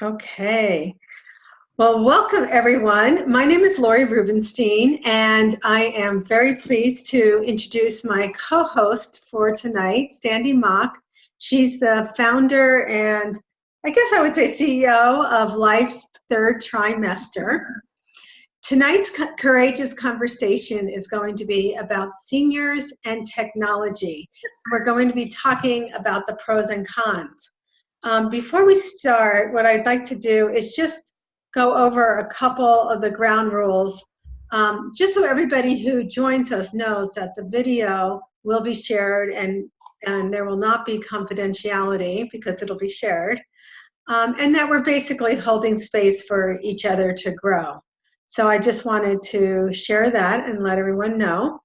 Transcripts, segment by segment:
Okay. Well, welcome everyone. My name is Lori Rubenstein, and I am very pleased to introduce my co-host for tonight, Sandy Mauck. She's the founder and I guess I would say CEO of Life's Third Trimester. Tonight's courageous conversation is going to be about seniors and technology. We're going to be talking about the pros and cons. Before we start, what I'd like to do is just go over a couple of the ground rules, just so everybody who joins us knows that the video will be shared and there will not be confidentiality because it'll be shared, and that we're basically holding space for each other to grow. So I just wanted to share that and let everyone know.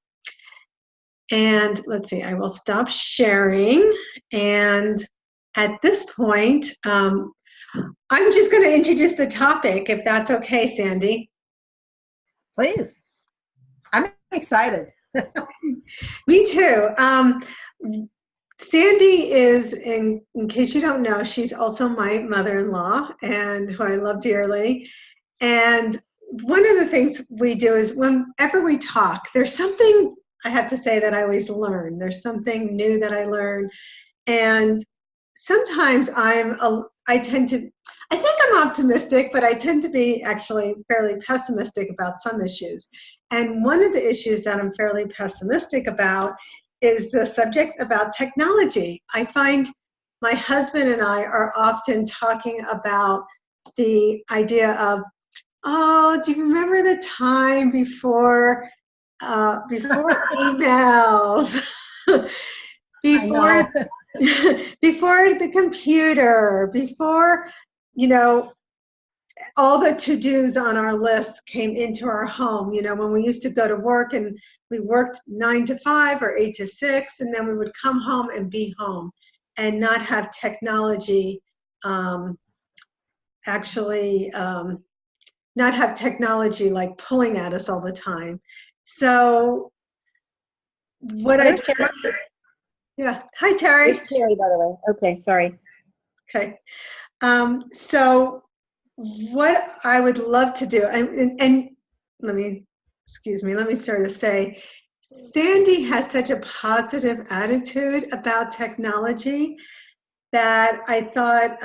And let's see, I will stop sharing. And at this point, I'm just going to introduce the topic, if that's okay, Sandy. Please. I'm excited. Me too. Sandy is, in case you don't know, she's also my mother-in-law and who I love dearly. And one of the things we do is whenever we talk, there's something I have to say that I always learn. There's something new that I learn. And sometimes I think I'm optimistic, but I tend to be actually fairly pessimistic about some issues. And one of the issues that I'm fairly pessimistic about is the subject about technology. I find my husband and I are often talking about the idea of, oh, do you remember the time before emails, before the computer, before, all the to-dos on our list came into our home, when we used to go to work and we worked 9 to 5 or 8 to 6, and then we would come home and be home and not have technology, not have technology like pulling at us all the time. So Terry? Yeah. Hi, Terry. It's Terry, by the way. Okay, sorry. Okay. So what I would love to do, and let me start to say, Sandy has such a positive attitude about technology that I thought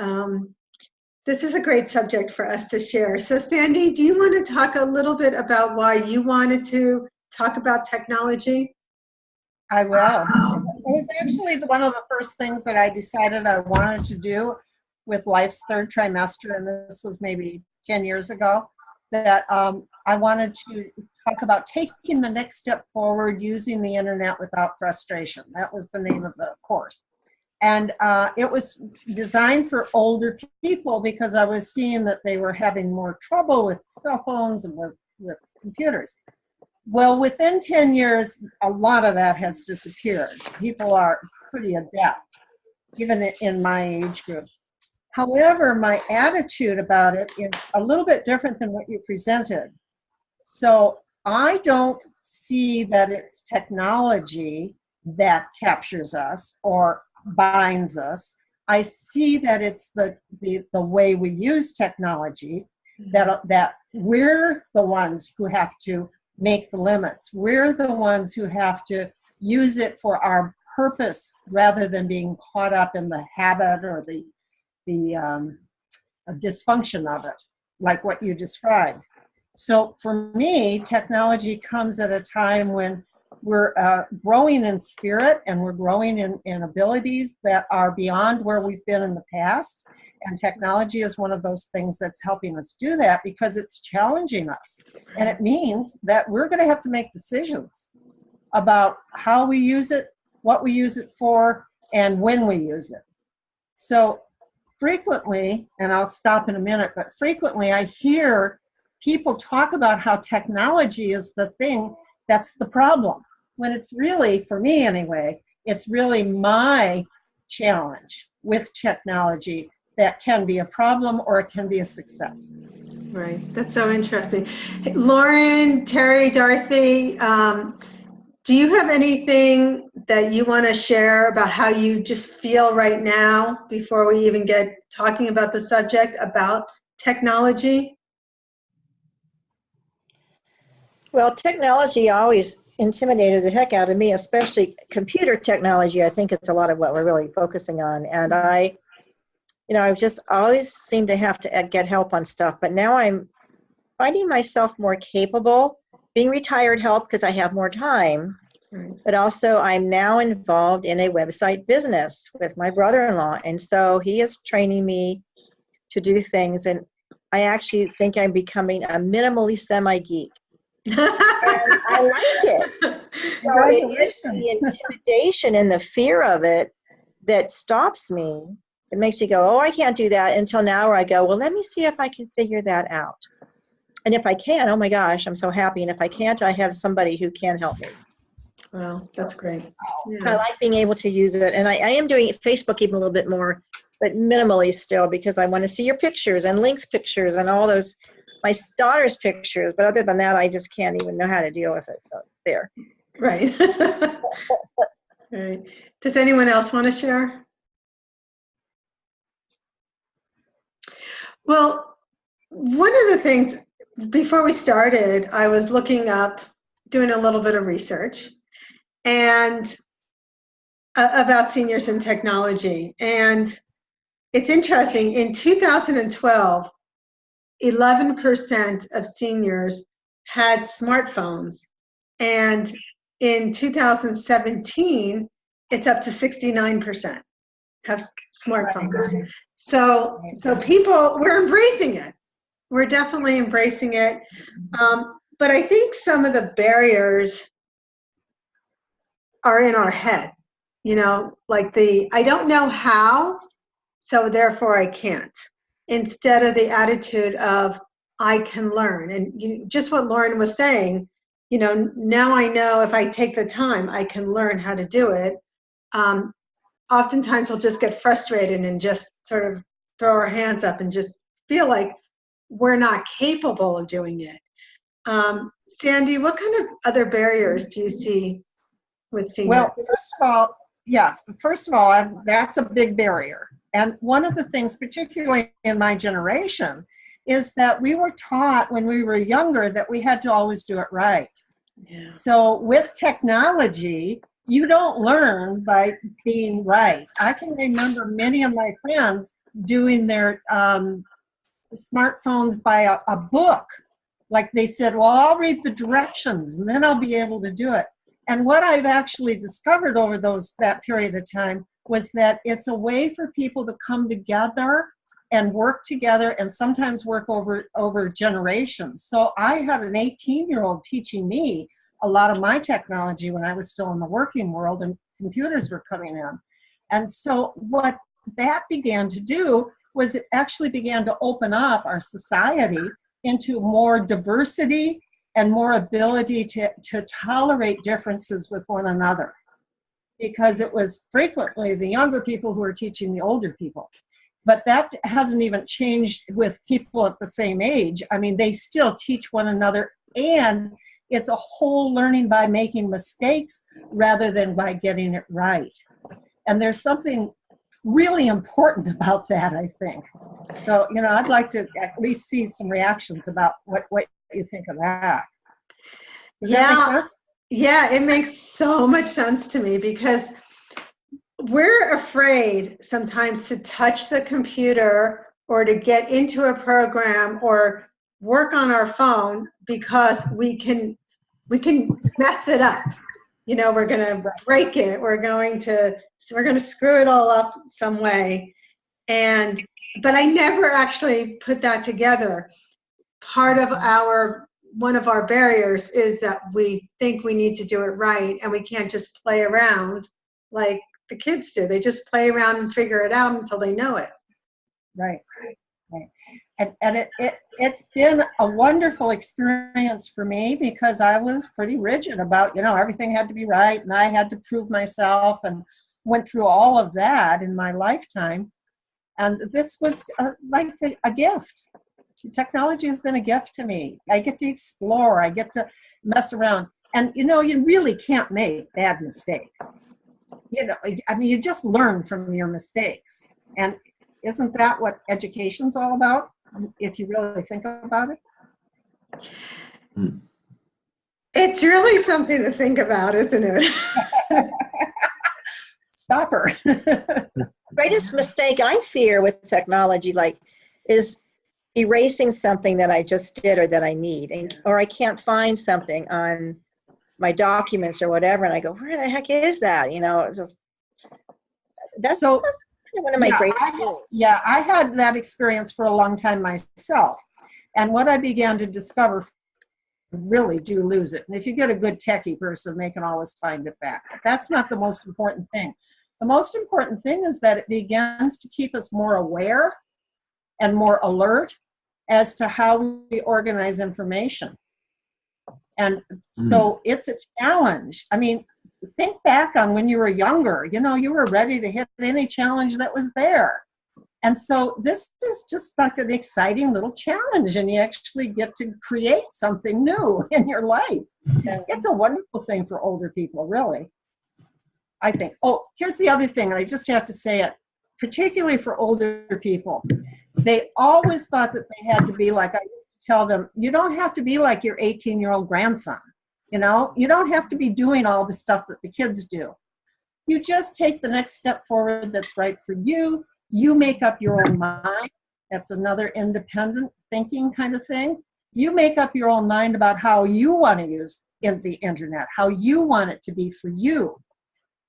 this is a great subject for us to share. So Sandy, do you want to talk a little bit about why you wanted to talk about technology? I will. It was actually one of the first things that I decided I wanted to do with Life's Third Trimester, and this was maybe 10 years ago, that I wanted to talk about taking the next step forward using the internet without frustration. That was the name of the course. And it was designed for older people because I was seeing that they were having more trouble with cell phones and with computers. Well, within 10 years, a lot of that has disappeared. People are pretty adept, even in my age group. However, my attitude about it is a little bit different than what you presented. So I don't see that it's technology that captures us or binds us. I see that it's the way we use technology, that we're the ones who have to make the limits. We're the ones who have to use it for our purpose rather than being caught up in the habit or the dysfunction of it, like what you described. So for me, technology comes at a time when we're growing in spirit and we're growing in abilities that are beyond where we've been in the past. And technology is one of those things that's helping us do that because it's challenging us. And it means that we're going to have to make decisions about how we use it, what we use it for, and when we use it. So frequently, and I'll stop in a minute, but frequently I hear people talk about how technology is the thing that's the problem. When it's really, for me anyway, it's really my challenge with technology that can be a problem or it can be a success. Right, that's so interesting. Lauren, Terry, Dorothy, Do you have anything that you want to share about how you just feel right now before we even get talking about the subject about technology? Well, technology always intimidated the heck out of me, especially computer technology. I think it's a lot of what we're really focusing on. And I've just always seemed to have to get help on stuff. But now I'm finding myself more capable. Being retired helped because I have more time. Right. But also I'm now involved in a website business with my brother-in-law. And so he is training me to do things. And I actually think I'm becoming a minimally semi-geek. And I like it. So it is the intimidation and the fear of it that stops me. It makes me go, oh, I can't do that, until now where I go, well, let me see if I can figure that out. And if I can, oh my gosh, I'm so happy. And if I can't, I have somebody who can help me. Well, that's great. I Yeah. like being able to use it. And I am doing Facebook even a little bit more, but minimally still, because I want to see your pictures and links pictures and all those, my daughter's pictures. But other than that, I just can't even know how to deal with it. So there. Right. Right. Does anyone else want to share? Well, one of the things, before we started, I was looking up, doing a little bit of research, and about seniors and technology. And it's interesting, in 2012, 11% of seniors had smartphones. And in 2017, it's up to 69% have smartphones. So people, we're embracing it. We're definitely embracing it. But I think some of the barriers are in our head, like I don't know how, so therefore I can't, instead of the attitude of I can learn. And just what Lauren was saying, now I know if I take the time, I can learn how to do it. Oftentimes we'll just get frustrated and just sort of throw our hands up and just feel like we're not capable of doing it. Sandy, what kind of other barriers do you see with seniors? Well, first of all, that's a big barrier. And one of the things, particularly in my generation, is that we were taught when we were younger that we had to always do it right. Yeah. So with technology, you don't learn by being right. I can remember many of my friends doing their smartphones by a book. Like they said, well, I'll read the directions and then I'll be able to do it. And what I've actually discovered over that period of time was that it's a way for people to come together and work together, and sometimes work over generations. So I had an 18-year-old teaching me a lot of my technology when I was still in the working world and computers were coming in. And so what that began to do was it actually began to open up our society into more diversity and more ability to tolerate differences with one another. Because it was frequently the younger people who were teaching the older people. But that hasn't even changed with people at the same age. I mean, they still teach one another, and it's a whole learning by making mistakes rather than by getting it right. And there's something really important about that, I think. So, I'd like to at least see some reactions about what you think of that. Does that make sense? Yeah, it makes so much sense to me, because we're afraid sometimes to touch the computer or to get into a program or work on our phone because we can mess it up. We're going to break it. We're going to screw it all up some way. But I never actually put that together. One of our barriers is that we think we need to do it right, and we can't just play around like the kids do. They just play around and figure it out until they know it. Right. And it's been a wonderful experience for me, because I was pretty rigid about, everything had to be right, and I had to prove myself, and went through all of that in my lifetime. And this was like a gift. Technology has been a gift to me. I get to explore. I get to mess around. And, you really can't make bad mistakes. I mean, you just learn from your mistakes. And isn't that what education's all about, if you really think about it? It's really something to think about, isn't it? Stop her. Greatest mistake I fear with technology, is erasing something that I just did or that I need, or I can't find something on my documents or whatever, and I go, where the heck is that? It's just, that's kind of one of my greatest fears. Yeah, I had that experience for a long time myself. And what I began to discover, really do lose it. And if you get a good techie person, they can always find it back. But that's not the most important thing. The most important thing is that it begins to keep us more aware and more alert as to how we organize information. And so it's a challenge. I mean, think back on when you were younger, you were ready to hit any challenge that was there. And so this is just like an exciting little challenge, and you actually get to create something new in your life. It's a wonderful thing for older people, really, I think. Oh, here's the other thing, and I just have to say it, particularly for older people. They always thought that they had to be like, I used to tell them, you don't have to be like your 18-year-old grandson. You don't have to be doing all the stuff that the kids do. You just take the next step forward that's right for you. You make up your own mind. That's another independent thinking kind of thing. You make up your own mind about how you want to use the internet, how you want it to be for you.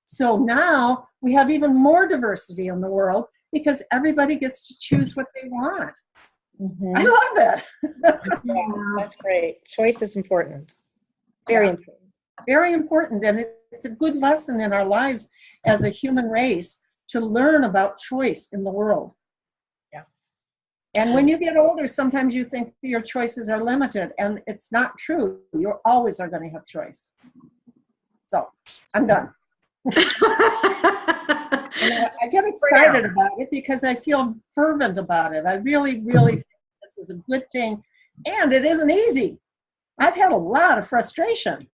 So now we have even more diversity in the world because everybody gets to choose what they want. Mm-hmm. I love it. Yeah, that's great. Choice is important. Very important. Very important. And it's a good lesson in our lives as a human race to learn about choice in the world. Yeah. And when you get older, sometimes you think your choices are limited, and it's not true. You always are going to have choice. So I'm done. I get excited about it because I feel fervent about it. I really, really think this is a good thing. And it isn't easy. I've had a lot of frustration.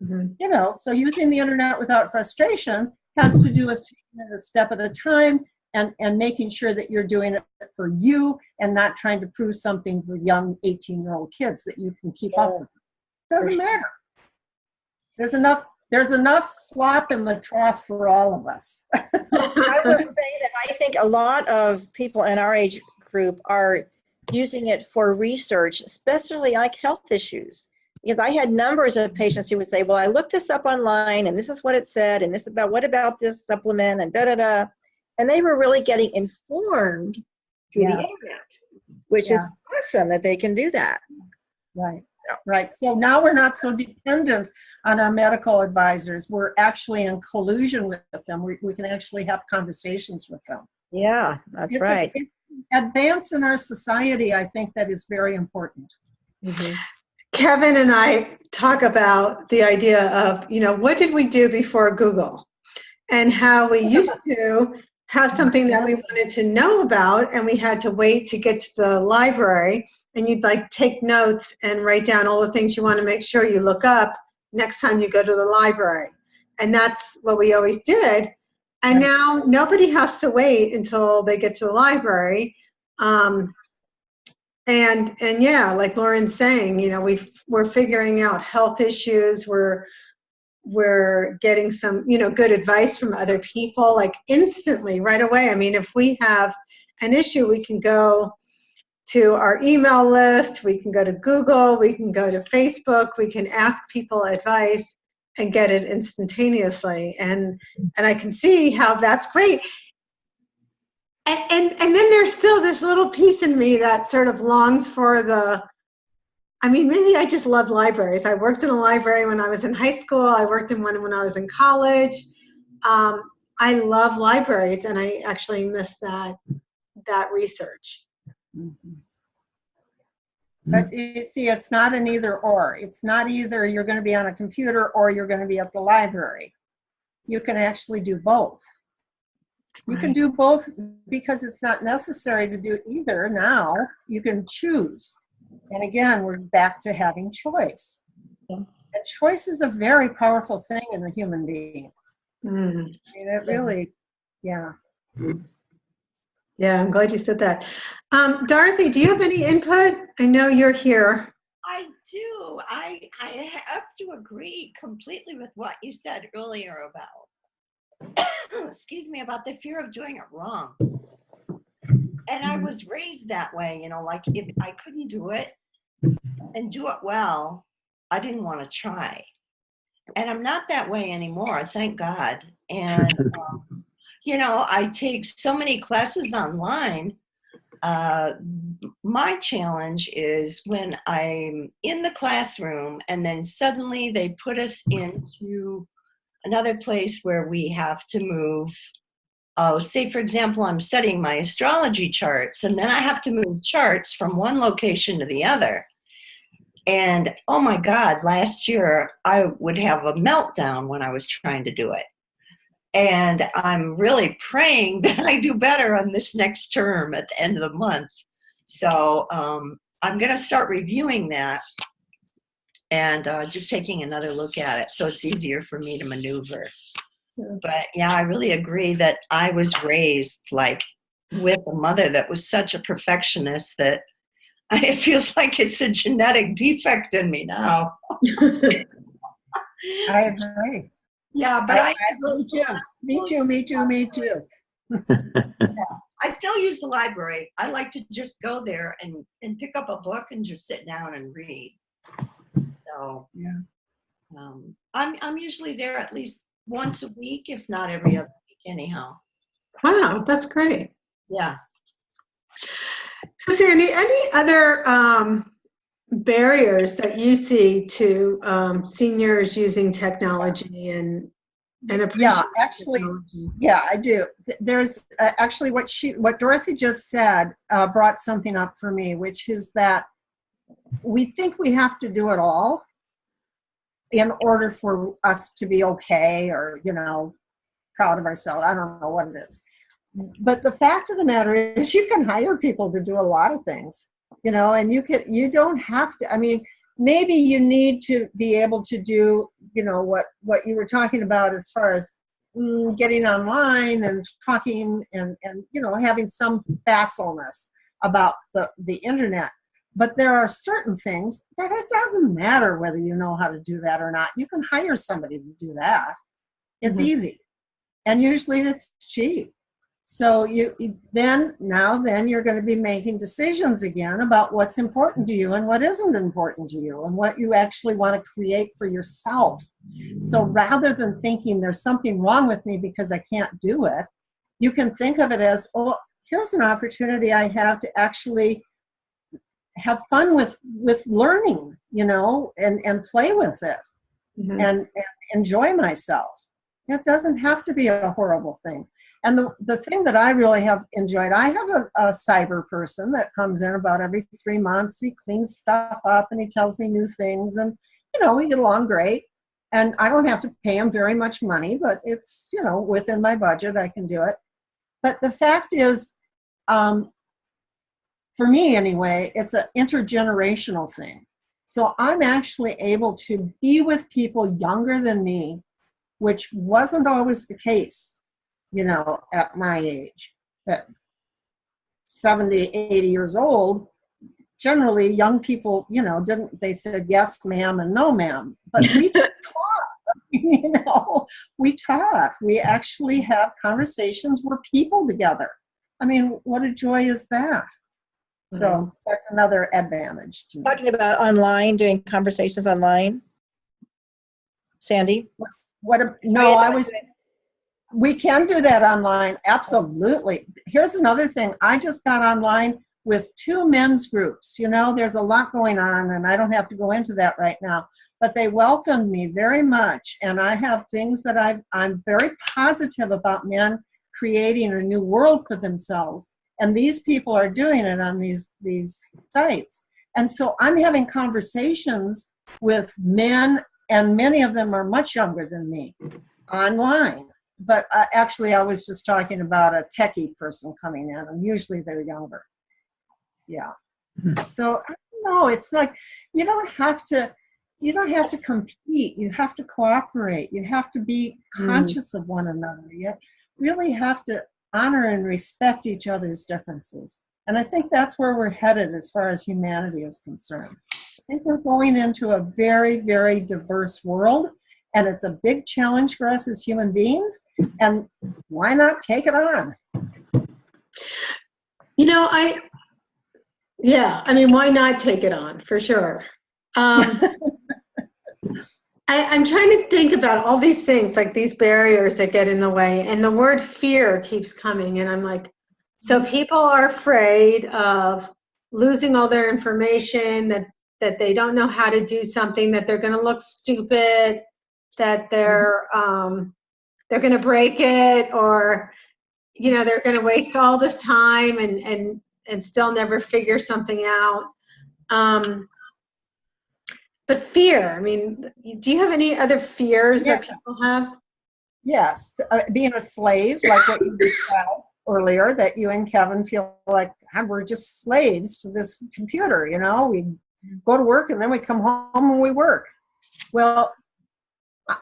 Mm-hmm. So using the internet without frustration has to do with taking it a step at a time and making sure that you're doing it for you and not trying to prove something for young 18-year-old kids that you can keep up with. It doesn't matter. There's enough slop in the trough for all of us. I will say that I think a lot of people in our age group are using it for research, especially like health issues. Because I had numbers of patients who would say, well, I looked this up online and this is what it said and what about this supplement and da-da-da. And they were really getting informed through the internet, which is awesome that they can do that. Right. Right. So now we're not so dependent on our medical advisors. We're actually in collusion with them. We can actually have conversations with them. Yeah, that's right. It's an advance in our society, I think, that is very important. Mm-hmm. Kevin and I talk about the idea of, what did we do before Google? And how we used to have something that we wanted to know about, and we had to wait to get to the library, and you'd take notes and write down all the things you want to make sure you look up next time you go to the library. And that's what we always did. And now nobody has to wait until they get to the library. And yeah, like Lauren's saying, we're figuring out health issues. We're getting some, good advice from other people, instantly, right away. I mean, if we have an issue, we can go to our email list, we can go to Google, we can go to Facebook, we can ask people advice and get it instantaneously. And I can see how that's great. And then there's still this little piece in me that sort of longs for maybe I just love libraries. I worked in a library when I was in high school. I worked in one when I was in college. I love libraries, and I actually miss that research. Mm-hmm. But you see, it's not an either or. It's not either you're going to be on a computer or you're going to be at the library. You can actually do both. You can do both because it's not necessary to do either now. You can choose. And again, we're back to having choice. And choice is a very powerful thing in the human being. Mm. I mean, it really, yeah. Yeah, I'm glad you said that. Dorothy, do you have any input? I know you're here. I do. I have to agree completely with what you said earlier about, excuse me, about the fear of doing it wrong. And I was raised that way, like if I couldn't do it and do it well, I didn't want to try. And I'm not that way anymore, thank God. And, I take so many classes online. My challenge is when I'm in the classroom and then suddenly they put us into another place where we have to move. Oh, say, for example, I'm studying my astrology charts, and then I have to move charts from one location to the other. And oh my God, last year I would have a meltdown when I was trying to do it. And I'm really praying that I do better on this next term at the end of the month. So I'm going to start reviewing that and just taking another look at it so it's easier for me to maneuver. But yeah, I really agree that I was raised like with a mother that was such a perfectionist that it feels like it's a genetic defect in me now. I agree. Yeah, but me too. I still use the library. I like to just go there and pick up a book and just sit down and read. So Yeah. I'm usually there at least once a week, if not every other week anyhow. Wow, that's great. Yeah. So Sandy, any other barriers that you see to seniors using technology and appreciating technology? Yeah, I do. There's actually what Dorothy just said brought something up for me, which is that we think we have to do it all in order for us to be okay or, proud of ourselves. I don't know what it is. But the fact of the matter is you can hire people to do a lot of things, and you don't have to, maybe you need to be able to do, what you were talking about as far as getting online and talking and having some facility about the internet. But there are certain things that it doesn't matter whether you know how to do that or not. You can hire somebody to do that. It's easy. And usually it's cheap. So then you're going to be making decisions again about what's important to you and what isn't important to you and what you actually want to create for yourself. So rather than thinking there's something wrong with me because I can't do it, you can think of it as, oh, here's an opportunity I have to actually have fun with learning, and play with it and enjoy myself. It doesn't have to be a horrible thing. And the thing that I really have enjoyed, I have a cyber person that comes in about every 3 months. He cleans stuff up and he tells me new things, and we get along great. And I don't have to pay him very much money, but it's within my budget. I can do it. But the fact is, for me anyway, it's an intergenerational thing. So I'm actually able to be with people younger than me, which wasn't always the case, at my age. At 70, 80 years old, generally young people, they said yes, ma'am, and no, ma'am. But we talk, we talk. We actually have conversations. We're people together. What a joy is that? So that's another advantage to me. Talking about online, doing conversations online, Sandy? We can do that online, absolutely. Here's another thing. I just got online with 2 men's groups. There's a lot going on, and I don't have to go into that right now. But they welcomed me very much, and I have things that I'm very positive about men creating a new world for themselves. And these people are doing it on these sites. And so I'm having conversations with men, and many of them are much younger than me, online. But actually, I was just talking about a techie person coming in, and usually they're younger. Yeah. So, I don't know, it's like, you don't have to, you don't have to compete. You have to cooperate. You have to be conscious of one another. You really have to honor and respect each other's differences. And I think that's where we're headed as far as humanity is concerned. I think we're going into a very, very diverse world, and it's a big challenge for us as human beings. And why not take it on? You know, I mean, why not take it on, for sure. I'm trying to think about all these things, like these barriers that get in the way, and the word fear keeps coming, and I'm like, so people are afraid of losing all their information, that they don't know how to do something, that they're going to look stupid, that they're going to break it, or they're going to waste all this time and still never figure something out. But fear, I mean, do you have any other fears that people have? Yes, being a slave, like what you described earlier, that you and Kevin feel like we're just slaves to this computer, we go to work and then we come home and we work. Well,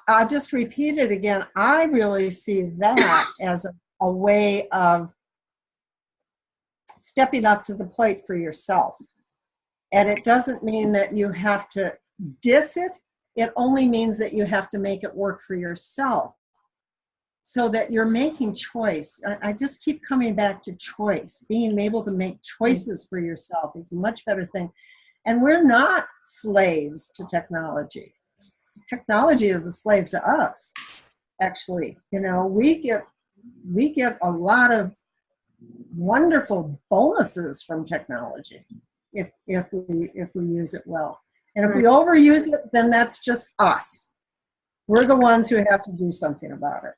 I'll just repeat it again. I really see that as a way of stepping up to the plate for yourself. And it doesn't mean that you have to diss it. It only means that you have to make it work for yourself, so that you're making choice. I just keep coming back to choice. Being able to make choices for yourself is a much better thing. And we're not slaves to technology. Technology is a slave to us, actually. We get a lot of wonderful bonuses from technology if we use it well. And if we overuse it, then that's just us. We're the ones who have to do something about it.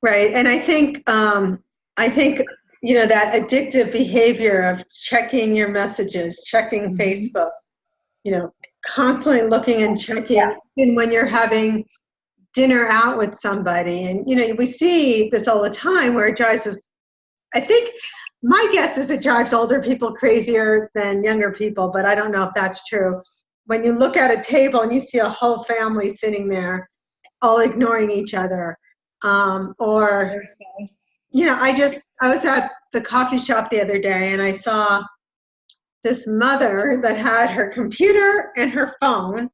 Right. And I think that addictive behavior of checking your messages, checking Facebook, constantly looking and checking, even when you're having dinner out with somebody. And, we see this all the time where it drives us. I think my guess is it drives older people crazier than younger people, but I don't know if that's true. When you look at a table and you see a whole family sitting there all ignoring each other, I was at the coffee shop the other day and I saw this mother that had her computer and her phone,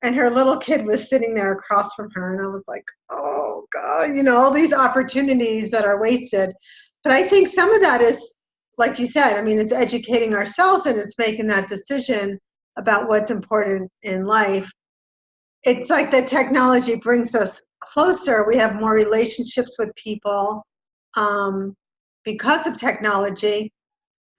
and her little kid was sitting there across from her, and I was like, oh God, all these opportunities that are wasted. But I think some of that is, like you said, I mean, it's educating ourselves and it's making that decision about what's important in life. It's like the technology brings us closer. We have more relationships with people because of technology,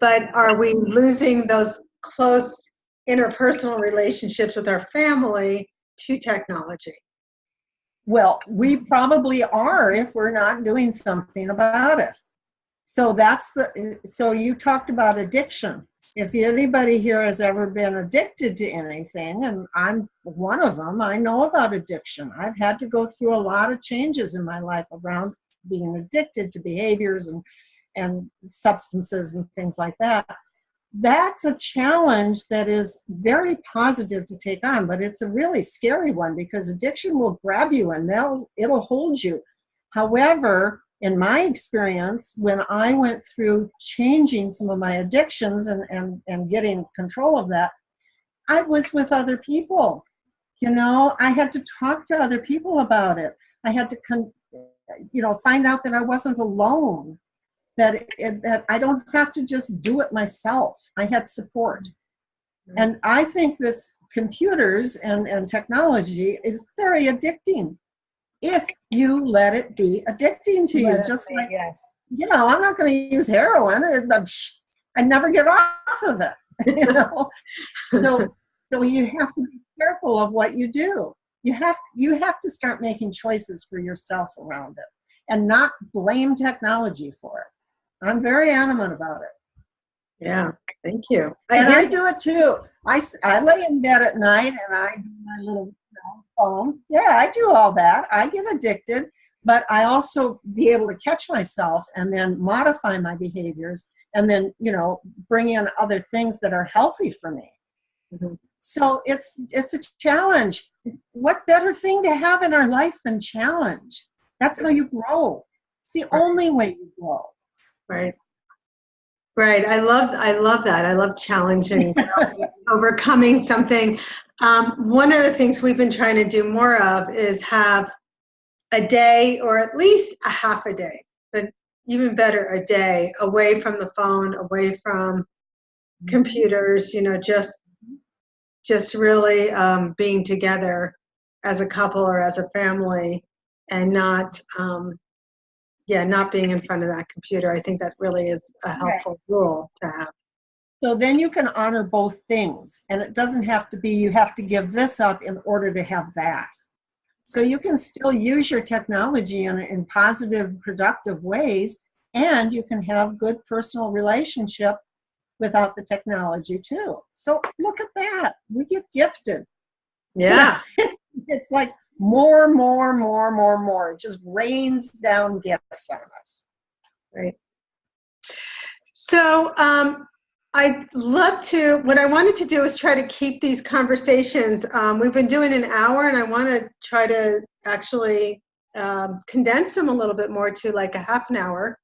but are we losing those close interpersonal relationships with our family to technology? Well, we probably are if we're not doing something about it. So you talked about addiction. If anybody here has ever been addicted to anything, and I'm one of them, I know about addiction. I've had to go through a lot of changes in my life around being addicted to behaviors and substances and things like that. That's a challenge that is very positive to take on, but it's a really scary one because addiction will grab you and it'll hold you. However, in my experience, when I went through changing some of my addictions and getting control of that, I was with other people. I had to talk to other people about it. I had to, find out that I wasn't alone, that I don't have to just do it myself. I had support. And I think this computers and technology is very addicting if you let it be addicting to you. Just like, I'm not going to use heroin. I never get off of it. So you have to be careful of what you do. You have to start making choices for yourself around it and not blame technology for it. I'm very adamant about it. Yeah, thank you. I do it too. I lay in bed at night and I do my little phone. Yeah, I do all that. I get addicted, but I also be able to catch myself and then modify my behaviors and then, bring in other things that are healthy for me. Mm-hmm. So it's a challenge. What better thing to have in our life than challenge? That's how you grow. It's the only way you grow. Right. Right. I love that. I love challenging, overcoming something. One of the things we've been trying to do more of is have a day, or at least a half a day, but even better, a day away from the phone, away from computers, just really being together as a couple or as a family, and not being in front of that computer. I think that really is a helpful rule to have. So then you can honor both things, and it doesn't have to be you have to give this up in order to have that. So you can still use your technology in positive, productive ways, and you can have good personal relationship without the technology too. So look at that. We get gifted. Yeah. It's like more. It just rains down gifts on us. Right. So what I wanted to do is try to keep these conversations. We've been doing an hour, and I want to try to actually condense them a little bit more to like a half an hour.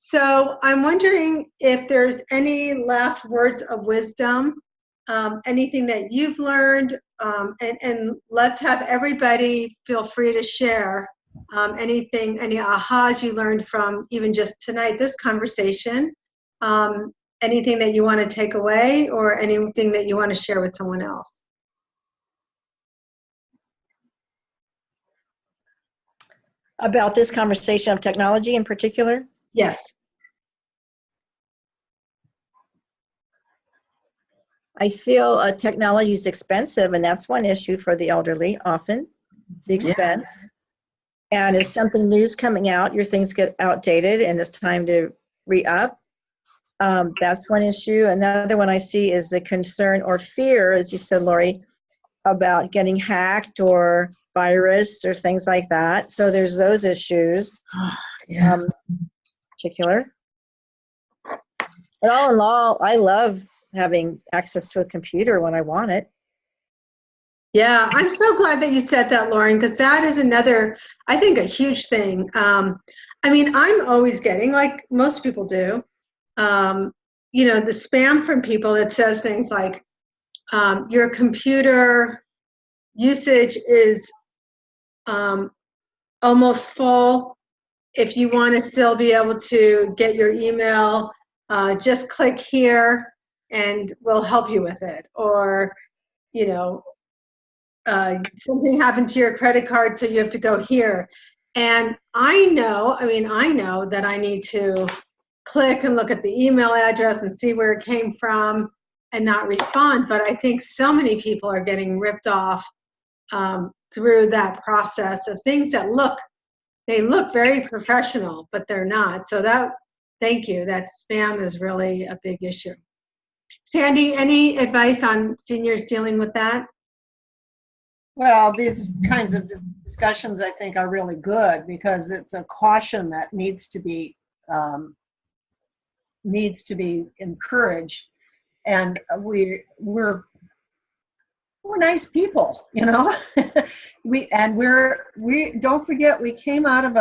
So I'm wondering if there's any last words of wisdom, anything that you've learned, and let's have everybody feel free to share any ahas you learned from even just tonight, this conversation, anything that you want to take away, or anything that you want to share with someone else. About this conversation of technology in particular? Yes. I feel technology is expensive, and that's one issue for the elderly often, the expense. And if something new is coming out, your things get outdated and it's time to re-up. That's one issue. Another one I see is the concern or fear, as you said, Lori, about getting hacked or virus or things like that. So there's those issues, particular. But all in all, I love having access to a computer when I want it. Yeah, I'm so glad that you said that, Lauren, because that is another, I think, a huge thing. I mean, I'm always getting, like most people do, the spam from people that says things like, your computer usage is almost full. If you want to still be able to get your email, just click here and we'll help you with it. Or, something happened to your credit card, so you have to go here. And I know that I need to click and look at the email address and see where it came from and not respond. But I think so many people are getting ripped off through that process of things that look very professional, but they're not. So thank you. That spam is really a big issue. Sandy, any advice on seniors dealing with that? Well, these kinds of discussions, I think, are really good because it's a caution that needs to be encouraged. And we're nice people, we don't forget we came out of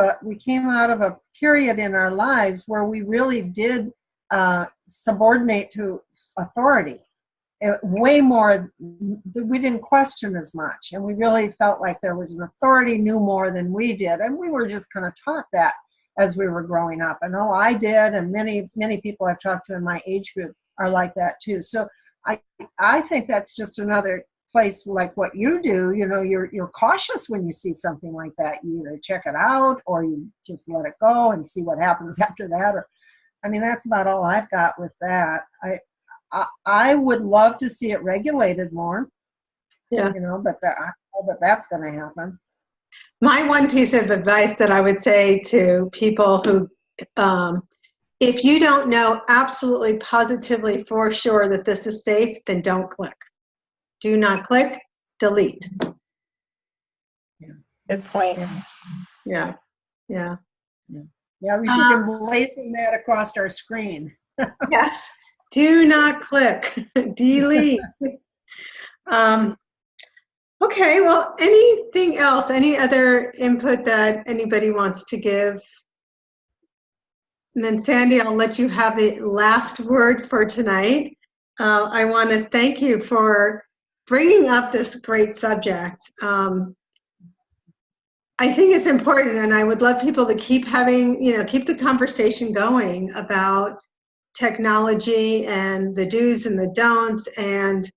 a period in our lives where we really did subordinate to authority. Way more, we didn't question as much, and we really felt like there was an authority knew more than we did, and we were just kind of taught that as we were growing up. I know I did, and many people I've talked to in my age group are like that too. So I think that's just another place like what you do. You're cautious when you see something like that. You either check it out or you just let it go and see what happens after that. That's about all I've got with that. I would love to see it regulated more. Yeah. But I know that that's going to happen. My one piece of advice that I would say to people who, if you don't know absolutely positively for sure that this is safe, then don't click. Do not click, delete. Yeah. Good point. Yeah. Yeah, we should be blazing that across our screen. Yes. Do not click. Delete. Okay, well, anything else? Any other input that anybody wants to give? And then Sandy, I'll let you have the last word for tonight. I want to thank you for bringing up this great subject. I think it's important, and I would love people to keep having, keep the conversation going about technology and the do's and the don'ts, and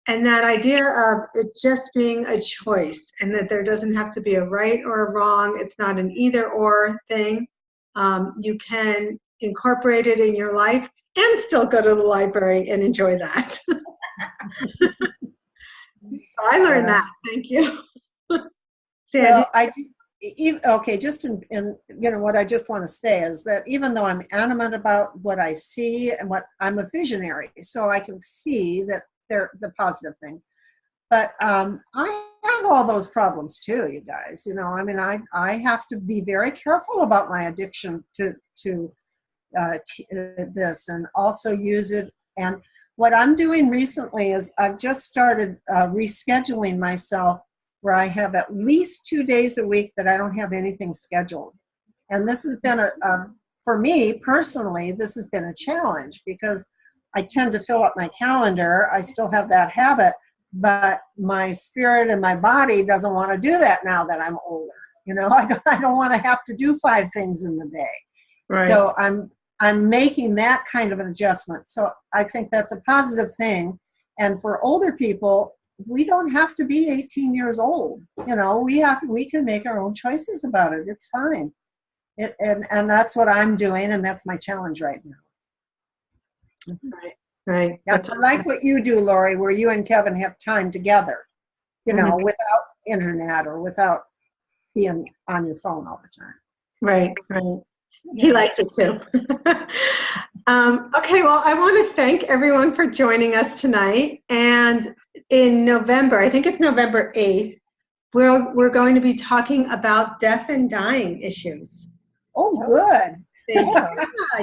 that idea of it just being a choice, and that there doesn't have to be a right or a wrong. It's not an either or thing. You can incorporate it in your life and still go to the library and enjoy that. So I learned that. Thank you. Sandy? Well, okay, just in what I just want to say is that even though I'm adamant about what I see and what I'm a visionary, so I can see that they're the positive things. But I have all those problems too, you guys. I mean, I have to be very careful about my addiction to this, and also use it. And what I'm doing recently is I've just started rescheduling myself, where I have at least 2 days a week that I don't have anything scheduled. And this has been for me personally, this has been a challenge because I tend to fill up my calendar. I still have that habit, but my spirit and my body doesn't want to do that now that I'm older. I don't want to have to do 5 things in the day. Right. So I'm making that kind of an adjustment. So I think that's a positive thing. And for older people, we don't have to be 18 years old. We can make our own choices about it. It's fine. And that's what I'm doing, and that's my challenge right now. Right. Yeah, I like what you do, Lori, where you and Kevin have time together, without internet or without being on your phone all the time. Right. He likes it too. Okay, well, I want to thank everyone for joining us tonight. And in November, I think it's November 8th, we're going to be talking about death and dying issues. Oh, good. Yeah,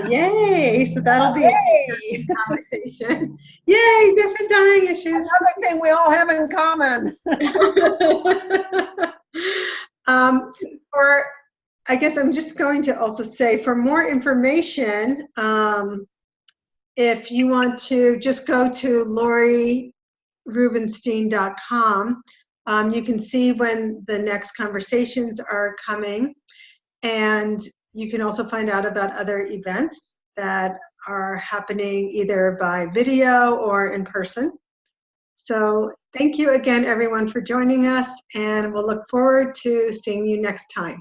yay. So that'll be a conversation. Yay, death and dying issues. Another thing we all have in common. I guess I'm just going to also say, for more information, if you want to just go to LoriRubenstein.com, you can see when the next conversations are coming, and you can also find out about other events that are happening either by video or in person. So thank you again, everyone, for joining us, and we'll look forward to seeing you next time.